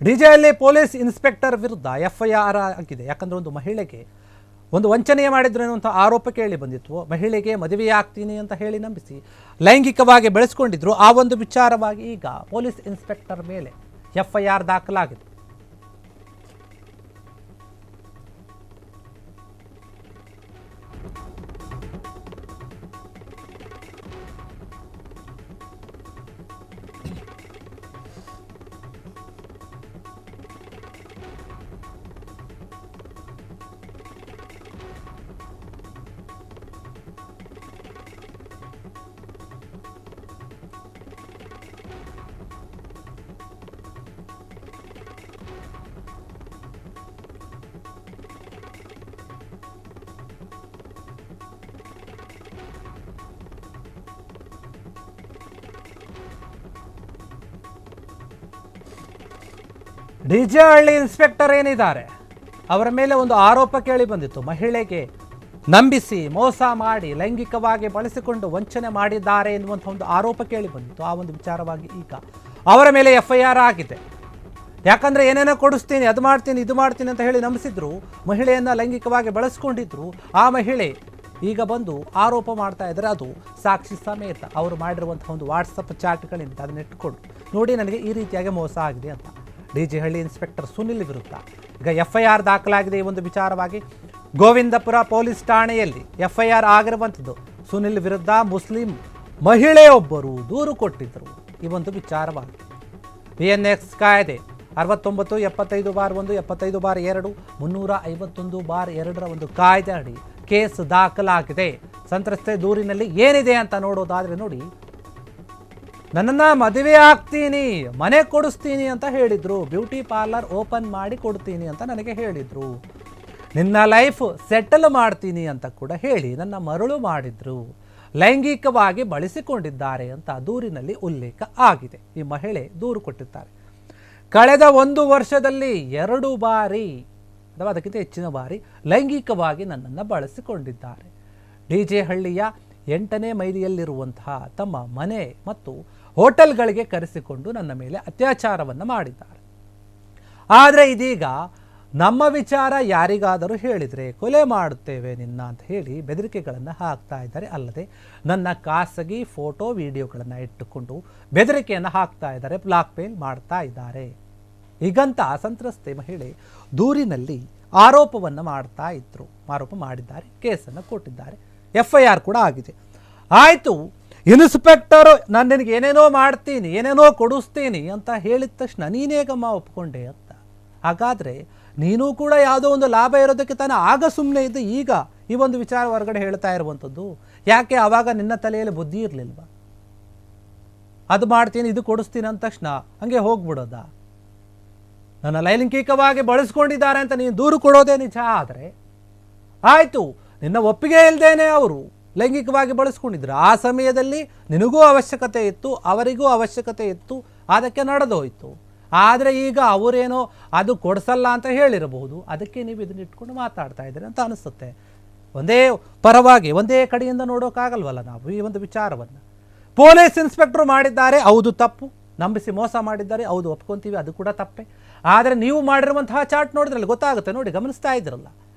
ಡಿಜೆಯಲ್ಲಿ police inspector ವಿರುದ್ಧ FIR ಆಗಿದೆ. ಯಾಕಂದರೆ ಒಂದು ಮಹಿಳೆಗೆ ಒಂದು ವಂಚನೆ ಮಾಡಿದ್ರು ಅನ್ನುವಂಥ ಆರೋಪ ಕೇಳಿ ಬಂದಿತ್ತು. ಮಹಿಳೆಗೆ ಮದುವೆಯಾಗ್ತೀನಿ ಅಂತ ಹೇಳಿ ನಂಬಿಸಿ ಲೈಂಗಿಕವಾಗಿ ಬೆಳೆಸ್ಕೊಂಡಿದ್ರು. ಆ ಒಂದು ವಿಚಾರವಾಗಿ ಈಗ ಪೊಲೀಸ್ ಇನ್ಸ್ಪೆಕ್ಟರ್ ಮೇಲೆ FIR ದಾಖಲಾಗಿದೆ. ಡಿಜೆಹಳ್ಳಿ ಇನ್ಸ್ಪೆಕ್ಟರ್ ಏನಿದ್ದಾರೆ ಅವರ ಮೇಲೆ ಒಂದು ಆರೋಪ ಕೇಳಿ ಬಂದಿತ್ತು. ಮಹಿಳೆಗೆ ನಂಬಿಸಿ ಮೋಸ ಮಾಡಿ ಲೈಂಗಿಕವಾಗಿ ಬಳಸಿಕೊಂಡು ವಂಚನೆ ಮಾಡಿದ್ದಾರೆ ಎನ್ನುವಂಥ ಒಂದು ಆರೋಪ ಕೇಳಿ ಬಂದಿತ್ತು. ಆ ಒಂದು ವಿಚಾರವಾಗಿ ಈಗ ಅವರ ಮೇಲೆ FIR ಆಗಿದೆ. ಯಾಕಂದರೆ ಏನೇನೋ ಕೊಡಿಸ್ತೀನಿ, ಅದು ಮಾಡ್ತೀನಿ, ಇದು ಮಾಡ್ತೀನಿ ಅಂತ ಹೇಳಿ ನಂಬಿಸಿದ್ರು. ಮಹಿಳೆಯನ್ನು ಲೈಂಗಿಕವಾಗಿ ಬಳಸ್ಕೊಂಡಿದ್ರು. ಆ ಮಹಿಳೆ ಈಗ ಬಂದು ಆರೋಪ ಮಾಡ್ತಾ ಇದ್ದಾರೆ. ಅದು ಸಾಕ್ಷಿ ಸಮೇತ ಅವರು ಮಾಡಿರುವಂಥ ಒಂದು ವಾಟ್ಸಪ್ ಚಾಟ್ಗಳಿಂದ ಅದನ್ನ ಇಟ್ಕೊಂಡು ನೋಡಿ ನನಗೆ ಈ ರೀತಿಯಾಗಿ ಮೋಸ ಆಗಿದೆ ಅಂತ ಡಿಜೆಹಳ್ಳಿ ಇನ್ಸ್ಪೆಕ್ಟರ್ ಸುನಿಲ್ ವಿರುದ್ಧ ಈಗ FIR ದಾಖಲಾಗಿದೆ. ಈ ಒಂದು ವಿಚಾರವಾಗಿ ಗೋವಿಂದಪುರ ಪೊಲೀಸ್ ಠಾಣೆಯಲ್ಲಿ FIR ಆಗಿರುವಂಥದ್ದು. ಸುನಿಲ್ ವಿರುದ್ಧ ಮುಸ್ಲಿಂ ಮಹಿಳೆಯೊಬ್ಬರು ದೂರು ಕೊಟ್ಟಿದ್ದರು. ಈ ಒಂದು ವಿಚಾರವಾಗಿ BNX ಕಾಯ್ದೆ 69 75/1 75/2 351/2 ಒಂದು ಕಾಯ್ದೆ ಅಡಿ ಕೇಸ್ ದಾಖಲಾಗಿದೆ. ಸಂತ್ರಸ್ತೆ ದೂರಿನಲ್ಲಿ ಏನಿದೆ ಅಂತ ನೋಡೋದಾದ್ರೆ ನೋಡಿ, ನನ್ನನ್ನು ಮದುವೆ ಆಗ್ತೀನಿ, ಮನೆ ಕೊಡಿಸ್ತೀನಿ ಅಂತ ಹೇಳಿದರು. ಬ್ಯೂಟಿ ಪಾರ್ಲರ್ ಓಪನ್ ಮಾಡಿ ಕೊಡ್ತೀನಿ ಅಂತ ನನಗೆ ಹೇಳಿದರು. ನಿನ್ನ ಲೈಫ್ ಸೆಟಲ್ ಮಾಡ್ತೀನಿ ಅಂತ ಕೂಡ ಹೇಳಿ ನನ್ನ ಮರಳು ಮಾಡಿದ್ರು. ಲೈಂಗಿಕವಾಗಿ ಬಳಸಿಕೊಂಡಿದ್ದಾರೆ ಅಂತ ದೂರಿನಲ್ಲಿ ಉಲ್ಲೇಖ ಆಗಿದೆ. ಈ ಮಹಿಳೆ ದೂರು ಕೊಟ್ಟಿದ್ದಾರೆ. ಕಳೆದ 1 ವರ್ಷದಲ್ಲಿ 2 ಬಾರಿ ಅಥವಾ ಅದಕ್ಕಿಂತ ಹೆಚ್ಚಿನ ಬಾರಿ ಲೈಂಗಿಕವಾಗಿ ನನ್ನನ್ನು ಬಳಸಿಕೊಂಡಿದ್ದಾರೆ. ಡಿಜೆಹಳ್ಳಿಯ 8ನೇ ಮೈಲಿಯಲ್ಲಿರುವಂತಹ ತಮ್ಮ ಮನೆ ಮತ್ತು ಹೋಟೆಲ್ಗಳಿಗೆ ಕರೆಸಿಕೊಂಡು ನನ್ನ ಮೇಲೆ ಅತ್ಯಾಚಾರವನ್ನು ಮಾಡಿದ್ದಾರೆ. ಆದರೆ ಇದೀಗ ನಮ್ಮ ವಿಚಾರ ಯಾರಿಗಾದರೂ ಹೇಳಿದರೆ ಕೊಲೆ ಮಾಡುತ್ತೇವೆ ನಿನ್ನ ಅಂತ ಹೇಳಿ ಬೆದರಿಕೆಗಳನ್ನು ಹಾಕ್ತಾ ಇದ್ದಾರೆ. ಅಲ್ಲದೆ ನನ್ನ ಖಾಸಗಿ ಫೋಟೋ ವಿಡಿಯೋಗಳನ್ನು ಇಟ್ಟುಕೊಂಡು ಬೆದರಿಕೆಯನ್ನು ಹಾಕ್ತಾ ಇದ್ದಾರೆ, ಬ್ಲಾಕ್ ಮೇಲ್ ಮಾಡ್ತಾ ಇದ್ದಾರೆ. ಹೀಗಂತ ಸಂತ್ರಸ್ತೆ ಮಹಿಳೆ ದೂರಿನಲ್ಲಿ ಆರೋಪವನ್ನು ಮಾಡ್ತಾ ಇದ್ರು. ಆರೋಪ ಮಾಡಿದ್ದಾರೆ, ಕೇಸನ್ನು ಕೊಟ್ಟಿದ್ದಾರೆ, FIR ಕೂಡ ಆಗಿದೆ. ಆಯಿತು, ಇನ್ಸ್ಪೆಕ್ಟರು ನಾನು ನಿನಗೆ ಏನೇನೋ ಮಾಡ್ತೀನಿ, ಏನೇನೋ ಕೊಡಿಸ್ತೀನಿ ಅಂತ ಹೇಳಿದ ತಕ್ಷಣ ನೀನೇಗಮ್ಮ ಒಪ್ಕೊಂಡೆ ಅಂತ. ಹಾಗಾದರೆ ನೀನು ಕೂಡ ಯಾವುದೋ ಒಂದು ಲಾಭ ಇರೋದಕ್ಕೆ ತಾನೇ ಆಗ ಸುಮ್ಮನೆ ಇದ್ದು ಈಗ ಈ ಒಂದು ವಿಚಾರ ಹೊರಗಡೆ ಹೇಳ್ತಾ ಇರುವಂಥದ್ದು. ಯಾಕೆ ಆವಾಗ ನಿನ್ನ ತಲೆಯಲ್ಲಿ ಬುದ್ಧಿ ಇರಲಿಲ್ವಾ? ಅದು ಮಾಡ್ತೀನಿ, ಇದು ಕೊಡಿಸ್ತೀನಿ ಅಂದ ತಕ್ಷಣ ಹಂಗೆ ಹೋಗ್ಬಿಡೋದಾ? ನನ್ನ ಲೈಂಗಿಕವಾಗಿ ಬಳಸ್ಕೊಂಡಿದ್ದಾರೆ ಅಂತ ನೀನು ದೂರು ಕೊಡೋದೇ ನಿಜ ಆದರೆ ಆಯಿತು, ನಿನ್ನ ಒಪ್ಪಿಗೆ ಇಲ್ಲದೇನೆ ಅವರು ಲೈಂಗಿಕವಾಗಿ ಬಳಸ್ಕೊಂಡಿದ್ರು. ಆ ಸಮಯದಲ್ಲಿ ನಿನಗೂ ಅವಶ್ಯಕತೆ ಇತ್ತು, ಅವರಿಗೂ ಅವಶ್ಯಕತೆ ಇತ್ತು, ಅದಕ್ಕೆ ನಡೆದೋಯ್ತು. ಆದರೆ ಈಗ ಅವರೇನೋ ಅದು ಕೊಡಿಸಲ್ಲ ಅಂತ ಹೇಳಿರಬಹುದು, ಅದಕ್ಕೆ ನೀವು ಇದನ್ನ ಇಟ್ಕೊಂಡು ಮಾತಾಡ್ತಾ ಇದ್ದೀರಿ ಅಂತ ಅನಿಸುತ್ತೆ. ಒಂದೇ ಪರವಾಗಿ ಒಂದೇ ಕಡೆಯಿಂದ ನೋಡೋಕ್ಕಾಗಲ್ವಲ್ಲ ನಾವು ಈ ಒಂದು ವಿಚಾರವನ್ನು. ಪೊಲೀಸ್ ಇನ್ಸ್ಪೆಕ್ಟರ್ ಮಾಡಿದ್ದಾರೆ, ಹೌದು ತಪ್ಪು. ನಂಬಿಸಿ ಮೋಸ ಮಾಡಿದ್ದಾರೆ, ಹೌದು ಒಪ್ಕೊಂತೀವಿ, ಅದು ಕೂಡ ತಪ್ಪೆ. ಆದರೆ ನೀವು ಮಾಡಿರುವಂತಹ ಚಾಟ್ ನೋಡಿದ್ರಲ್ಲಿ ಗೊತ್ತಾಗುತ್ತೆ ನೋಡಿ, ಗಮನಿಸ್ತಾ ಇದ್ರಲ್ಲ.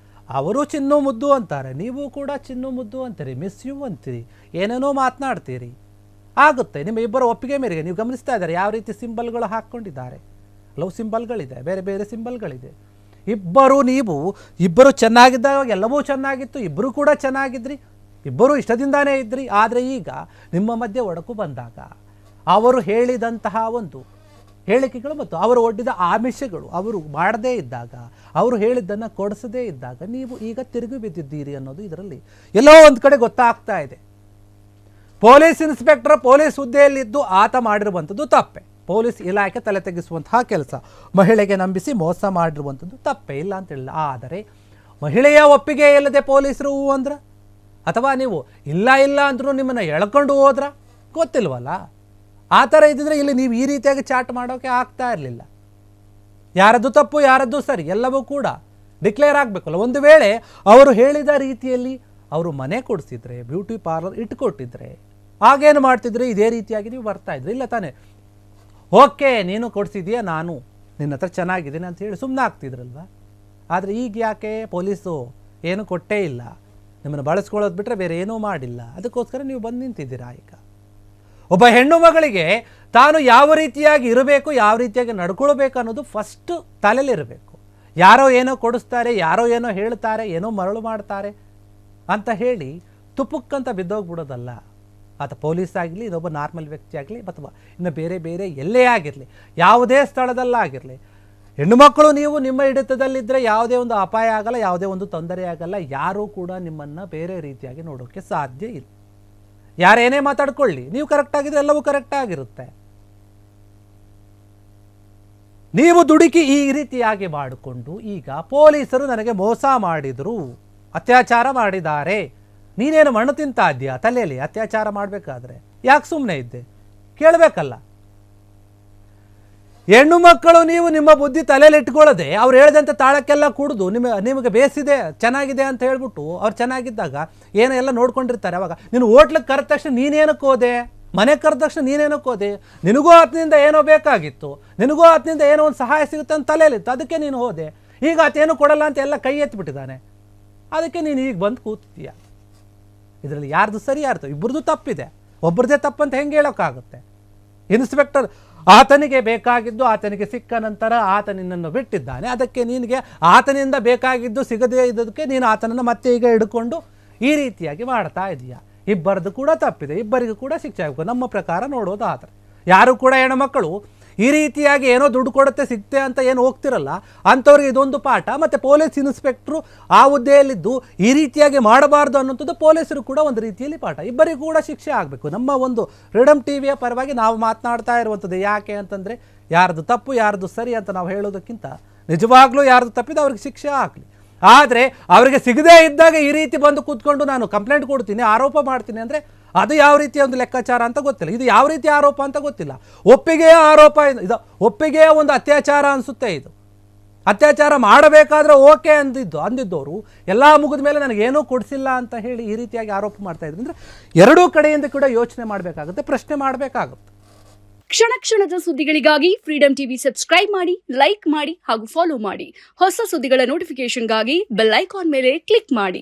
ಅವರು ಚಿನ್ನು ಮುದ್ದು ಅಂತಾರೆ, ನೀವು ಕೂಡ ಚಿನ್ನು ಮುದ್ದು ಅಂತೀರಿ, ಮಿಸ್ ಯು ಅಂತೀರಿ, ಏನೇನೋ ಮಾತನಾಡ್ತೀರಿ. ಆಗುತ್ತೆ ನಿಮ್ಮ ಇಬ್ಬರ ಒಪ್ಪಿಗೆ ಮೇರೆಗೆ. ನೀವು ಗಮನಿಸ್ತಾ ಇದ್ದಾರೆ ಯಾವ ರೀತಿ ಸಿಂಬಲ್ಗಳು ಹಾಕ್ಕೊಂಡಿದ್ದಾರೆ. ಲವ್ ಸಿಂಬಲ್ಗಳಿದೆ, ಬೇರೆ ಬೇರೆ ಸಿಂಬಲ್ಗಳಿದೆ. ಇಬ್ಬರು ಚೆನ್ನಾಗಿದ್ದಾಗ ಎಲ್ಲವೂ ಚೆನ್ನಾಗಿತ್ತು, ಇಬ್ಬರು ಕೂಡ ಚೆನ್ನಾಗಿದ್ರಿ, ಇಬ್ಬರು ಇಷ್ಟದಿಂದಾನೇ ಇದ್ರಿ. ಆದರೆ ಈಗ ನಿಮ್ಮ ಮಧ್ಯೆ ಒಡಕು ಬಂದಾಗ ಅವರು ಹೇಳಿದಂತಹ ಒಂದು ಹೇಳಿಕೆಗಳು ಮತ್ತು ಅವರು ಒಡ್ಡಿದ ಆಮಿಷಗಳು ಅವರು ಮಾಡದೇ ಇದ್ದಾಗ, ಅವರು ಹೇಳಿದ್ದನ್ನು ಕೊಡಿಸದೇ ಇದ್ದಾಗ ನೀವು ಈಗ ತಿರುಗಿ ಬಿದ್ದಿದ್ದೀರಿ ಅನ್ನೋದು ಇದರಲ್ಲಿ ಎಲ್ಲೋ ಒಂದು ಕಡೆ ಗೊತ್ತಾಗ್ತಾ ಇದೆ. ಪೊಲೀಸ್ ಇನ್ಸ್ಪೆಕ್ಟರ್ ಪೊಲೀಸ್ ಹುದ್ದೆಯಲ್ಲಿದ್ದು ಆತ ಮಾಡಿರುವಂಥದ್ದು ತಪ್ಪೆ. ಪೊಲೀಸ್ ಇಲಾಖೆ ತಲೆ ತೆಗೆಸುವಂತಹ ಕೆಲಸ. ಮಹಿಳೆಗೆ ನಂಬಿಸಿ ಮೋಸ ಮಾಡಿರುವಂಥದ್ದು ತಪ್ಪೇ ಇಲ್ಲ ಅಂತ ಹೇಳಿಲ್ಲ. ಆದರೆ ಮಹಿಳೆಯ ಒಪ್ಪಿಗೆ ಇಲ್ಲದೆ ಪೊಲೀಸರು ಅಂದ್ರ ಅಥವಾ ನೀವು ಇಲ್ಲ ಅಂದ್ರೂ ನಿಮ್ಮನ್ನು ಎಳ್ಕೊಂಡು ಹೋದ್ರ ಗೊತ್ತಿಲ್ವಲ್ಲ. ಆ ಥರ ಇದ್ದಿದ್ರೆ ಇಲ್ಲಿ ನೀವು ಈ ರೀತಿಯಾಗಿ ಚಾಟ್ ಮಾಡೋಕೆ ಆಗ್ತಾ ಇರಲಿಲ್ಲ. ಯಾರದ್ದು ತಪ್ಪು ಯಾರದ್ದು ಸರಿ ಎಲ್ಲವೂ ಕೂಡ ಡಿಕ್ಲೇರ್ ಆಗಬೇಕಲ್ಲ. ಒಂದು ವೇಳೆ ಅವರು ಹೇಳಿದ ರೀತಿಯಲ್ಲಿ ಅವರು ಮನೆ ಕೊಡಿಸಿದ್ರೆ, ಬ್ಯೂಟಿ ಪಾರ್ಲರ್ ಇಟ್ಕೊಟ್ಟಿದ್ರೆ, ಆಗೇನು ಮಾಡ್ತಿದ್ರೆ ಇದೇ ರೀತಿಯಾಗಿ ನೀವು ಬರ್ತಾ ಇದ್ರಿ ಇಲ್ಲ ತಾನೆ? ಓಕೆ, ನೀನು ಕೊಡಿಸಿದೀಯ, ನಾನು ನಿನ್ನ ಹತ್ರ ಚೆನ್ನಾಗಿದ್ದೀನಿ ಅಂತ ಹೇಳಿ ಸುಮ್ಮನೆ ಆಗ್ತಿದ್ರಲ್ವ. ಆದರೆ ಈಗ ಯಾಕೆ ಪೊಲೀಸು ಏನು ಕೊಟ್ಟೇ ಇಲ್ಲ, ನಿಮ್ಮನ್ನು ಬಳಸ್ಕೊಳ್ಳೋದು ಬಿಟ್ಟರೆ ಬೇರೆ ಏನೂ ಮಾಡಿಲ್ಲ, ಅದಕ್ಕೋಸ್ಕರ ನೀವು ಬಂದು ನಿಂತಿದ್ದೀರಾ. ಈಗ ಒಬ್ಬ ಹೆಣ್ಣು ಮಗಳಿಗೆ ತಾನು ಯಾವ ರೀತಿಯಾಗಿ ಇರಬೇಕು, ಯಾವ ರೀತಿಯಾಗಿ ನಡ್ಕೊಳ್ಬೇಕು ಅನ್ನೋದು ಫಸ್ಟು ತಲೆಯಲ್ಲಿರಬೇಕು. ಯಾರೋ ಏನೋ ಕೊಡಿಸ್ತಾರೆ, ಯಾರೋ ಏನೋ ಹೇಳ್ತಾರೆ, ಏನೋ ಮರಳು ಮಾಡ್ತಾರೆ ಅಂತ ಹೇಳಿ ತುಪ್ಪಕ್ಕಂತ ಬಿದ್ದೋಗ್ಬಿಡೋದಲ್ಲ. ಆತ ಪೊಲೀಸ್ ಆಗಲಿ, ಇದೊಬ್ಬ ನಾರ್ಮಲ್ ವ್ಯಕ್ತಿ ಆಗಲಿ, ಅಥವಾ ಇನ್ನು ಬೇರೆ ಬೇರೆ ಎಲ್ಲೇ ಆಗಿರಲಿ, ಯಾವುದೇ ಸ್ಥಳದಲ್ಲಾಗಿರಲಿ, ಹೆಣ್ಣುಮಕ್ಕಳು ನೀವು ನಿಮ್ಮ ಹಿಡಿತದಲ್ಲಿದ್ದರೆ ಯಾವುದೇ ಒಂದು ಅಪಾಯ ಆಗಲ್ಲ, ಯಾವುದೇ ಒಂದು ತೊಂದರೆ ಆಗಲ್ಲ. ಯಾರೂ ಕೂಡ ನಿಮ್ಮನ್ನು ಬೇರೆ ರೀತಿಯಾಗಿ ನೋಡೋಕ್ಕೆ ಸಾಧ್ಯ ಇಲ್ಲ. ಯಾರೇನೇ ಮಾತಾಡ್ಕೊಳ್ಳಿ, ನೀವು ಕರೆಕ್ಟಾಗಿದ್ರೆ ಎಲ್ಲವೂ ಕರೆಕ್ಟಾಗಿರುತ್ತೆ. ನೀವು ದುಡುಕಿ ಈ ರೀತಿಯಾಗಿ ಮಾಡಿಕೊಂಡು ಈಗ ಪೊಲೀಸರು ನನಗೆ ಮೋಸ ಮಾಡಿದರು, ಅತ್ಯಾಚಾರ ಮಾಡಿದ್ದಾರೆ, ನೀನೇನು ಮಣ್ಣು ತಿಂತಾ ಇದ್ದೀಯಾ ತಲೆಯಲ್ಲಿ? ಅತ್ಯಾಚಾರ ಮಾಡಬೇಕಾದ್ರೆ ಯಾಕೆ ಸುಮ್ಮನೆ ಇದ್ದೆ? ಕೇಳಬೇಕಲ್ಲ. ಹೆಣ್ಣು ಮಕ್ಕಳು ನೀವು ನಿಮ್ಮ ಬುದ್ಧಿ ತಲೆಯಲ್ಲಿ ಇಟ್ಕೊಳ್ಳದೆ ಅವ್ರು ಹೇಳ್ದಂತೆ ತಾಳಕ್ಕೆಲ್ಲ ಕುಡಿದು ನಿಮಗೆ ಬೇಸಿದೆ, ಚೆನ್ನಾಗಿದೆ ಅಂತ ಹೇಳ್ಬಿಟ್ಟು ಅವ್ರು ಚೆನ್ನಾಗಿದ್ದಾಗ ಏನೋ ಎಲ್ಲ ನೋಡ್ಕೊಂಡಿರ್ತಾರೆ. ಅವಾಗ ನೀನು ಹೋಟ್ಲಿಗೆ ಕರೆದ ತಕ್ಷಣ ನೀನೇನಕ್ಕೆ ಹೋದೆ, ಮನೆ ಕರೆದ ತಕ್ಷಣ ನೀನೇನಕ್ಕೆ ಹೋದೆ? ನಿನಗೂ ಆತನಿಂದ ಏನೋ ಬೇಕಾಗಿತ್ತು, ನಿನಗೂ ಆತನಿಂದ ಏನೋ ಒಂದು ಸಹಾಯ ಸಿಗುತ್ತೆ ಅಂತ ತಲೆಯಲ್ಲಿತ್ತು, ಅದಕ್ಕೆ ನೀನು ಹೋದೆ. ಈಗ ಆತೇನು ಕೊಡಲ್ಲ ಅಂತ ಎಲ್ಲ ಕೈ ಎತ್ತಿಬಿಟ್ಟಿದ್ದಾನೆ, ಅದಕ್ಕೆ ನೀನು ಈಗ ಬಂದು ಕೂತೀಯ. ಇದರಲ್ಲಿ ಯಾರ್ದು ಸರಿ ಯಾರ್ದು? ಇಬ್ಬರದು ತಪ್ಪಿದೆ. ಒಬ್ಬರದೇ ತಪ್ಪಂತ ಹೆಂಗೆ ಹೇಳೋಕ್ಕಾಗುತ್ತೆ? ಇನ್ಸ್ಪೆಕ್ಟರ್ ಆತನಿಗೆ ಬೇಕಾಗಿದ್ದು ಆತನಿಗೆ ಸಿಕ್ಕ ನಂತರ ಆತ ನಿನ್ನನ್ನು ಬಿಟ್ಟಿದ್ದಾನೆ, ಅದಕ್ಕೆ ನಿನಗೆ ಆತನಿಂದ ಬೇಕಾಗಿದ್ದು ಸಿಗದೇ ಇದ್ದದಕ್ಕೆ ನೀನು ಆತನನ್ನು ಮತ್ತೆ ಈಗ ಹಿಡ್ಕೊಂಡು ಈ ರೀತಿಯಾಗಿ ಮಾಡ್ತಾ ಇದೀಯ. ಇಬ್ಬರದು ಕೂಡ ತಪ್ಪಿದೆ, ಇಬ್ಬರಿಗೂ ಕೂಡ ಶಿಕ್ಷೆ ಆಗಬೇಕು ನಮ್ಮ ಪ್ರಕಾರ ನೋಡೋದು. ಆದರೆ ಯಾರು ಕೂಡ ಹೆಣ್ಮಕ್ಕಳು ಈ ರೀತಿಯಾಗಿ ಏನೋ ದುಡ್ಡು ಕೊಡುತ್ತೆ ಸಿಗ್ತೆ ಅಂತ ಏನು ಹೋಗ್ತಿರಲ್ಲ, ಅಂಥವ್ರಿಗೆ ಇದೊಂದು ಪಾಠ. ಮತ್ತು ಪೊಲೀಸ್ ಇನ್ಸ್ಪೆಕ್ಟ್ರು ಆ ಹುದ್ದೆಯಲ್ಲಿದ್ದು ಈ ರೀತಿಯಾಗಿ ಮಾಡಬಾರ್ದು ಅನ್ನೋಂಥದ್ದು ಪೊಲೀಸರು ಕೂಡ ಒಂದು ರೀತಿಯಲ್ಲಿ ಪಾಠ. ಇಬ್ಬರಿಗೂ ಕೂಡ ಶಿಕ್ಷೆ ಆಗಬೇಕು. ನಮ್ಮ ಒಂದು ಫ್ರೀಡಮ್ ಟಿವಿಯ ಪರವಾಗಿ ನಾವು ಮಾತನಾಡ್ತಾ ಇರುವಂಥದ್ದು ಯಾಕೆ ಅಂತಂದರೆ, ಯಾರ್ದು ತಪ್ಪು ಯಾರ್ದು ಸರಿ ಅಂತ ನಾವು ಹೇಳೋದಕ್ಕಿಂತ ನಿಜವಾಗ್ಲೂ ಯಾರ್ದು ತಪ್ಪಿದೆ ಅವ್ರಿಗೆ ಶಿಕ್ಷೆ ಆಗಲಿ. ಆದರೆ ಅವರಿಗೆ ಸಿಗದೇ ಇದ್ದಾಗ ಈ ರೀತಿ ಬಂದು ಕೂತ್ಕೊಂಡು ನಾನು ಕಂಪ್ಲೇಂಟ್ ಕೊಡ್ತೀನಿ, ಆರೋಪ ಮಾಡ್ತೀನಿ ಅಂದರೆ ಅದು ಯಾವ ರೀತಿಯ ಒಂದು ಲೆಕ್ಕಾಚಾರ ಅಂತ ಗೊತ್ತಿಲ್ಲ. ಇದು ಯಾವ ರೀತಿ ಆರೋಪ ಅಂತ ಗೊತ್ತಿಲ್ಲ. ಒಪ್ಪಿಗೆಯ ಆರೋಪ ಇದು, ಒಪ್ಪಿಗೆಯ ಒಂದು ಅತ್ಯಾಚಾರ ಅನಿಸುತ್ತೆ. ಇದು ಅತ್ಯಾಚಾರ ಮಾಡಬೇಕಾದ್ರೆ ಓಕೆ ಅಂದಿದ್ದವರು ಎಲ್ಲ ಮುಗಿದ ಮೇಲೆ ನನಗೇನೂ ಕೊಡಿಸಿಲ್ಲ ಅಂತ ಹೇಳಿ ಈ ರೀತಿಯಾಗಿ ಆರೋಪ ಮಾಡ್ತಾ ಇದ್ರು ಅಂದರೆ ಎರಡೂ ಕಡೆಯಿಂದ ಕೂಡ ಯೋಚನೆ ಮಾಡಬೇಕಾಗುತ್ತೆ, ಪ್ರಶ್ನೆ ಮಾಡಬೇಕಾಗುತ್ತೆ. ಕ್ಷಣ ಕ್ಷಣದ ಸುದ್ದಿಗಳಿಗಾಗಿ ಫ್ರೀಡಮ್ ಟಿವಿ ಸಬ್ಸ್ಕ್ರೈಬ್ ಮಾಡಿ, ಲೈಕ್ ಮಾಡಿ ಹಾಗೂ ಫಾಲೋ ಮಾಡಿ. ಹೊಸ ಸುದ್ದಿಗಳ ನೋಟಿಫಿಕೇಶನ್ಗಾಗಿ ಬೆಲ್ ಐಕಾನ್ ಮೇಲೆ ಕ್ಲಿಕ್ ಮಾಡಿ.